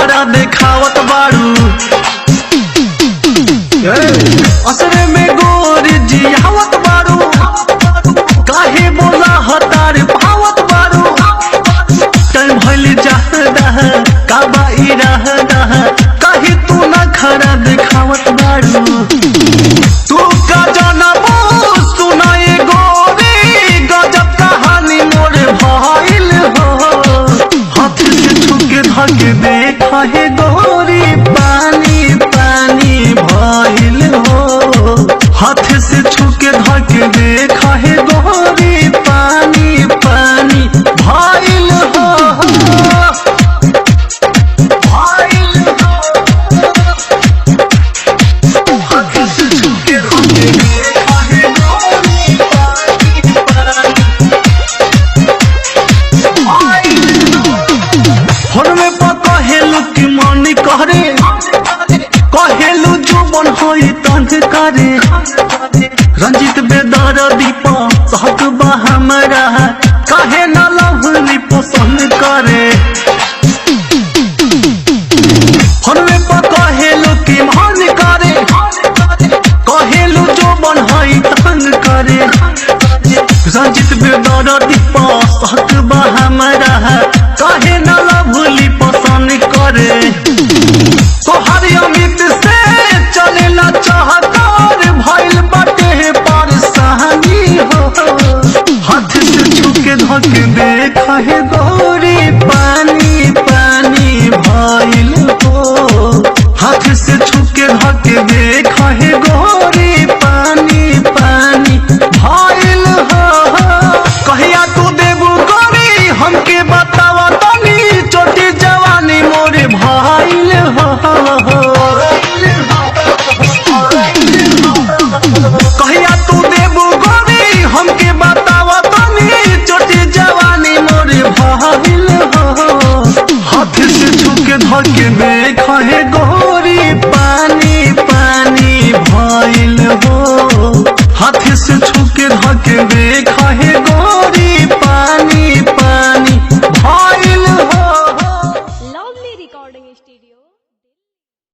नखरा देखावत बारू असरे में गोरी जियावत बारू काहे बोला हतार पावत बारू टाइम भइल जाहदा काबा इरादा काहे तू नखरा देखावत बारू तू का जानबो सुनाए गोरी गजब कहानी मोर भइल हो हाथ से छुके धके देखा है गोरी पानी पानी भइल हो हाथ से छुके धके देखा है गोरी पानी पानी भइल हो कहेलू जुबन होई तंग करे रंजित बेदर दीपा सहक बा हमरा काहे न लवली पसंद करे हरवे पर कहेलू कि मान करे कहेलू जुबन होई तंग करे रंजित बेदर दीपा सहक बा हमरा काहे न लवली पसंद करे तोहरी अमित से चलेला चाहतार भइल बाटे परेशानी हो हाथ से छुके धके देखा है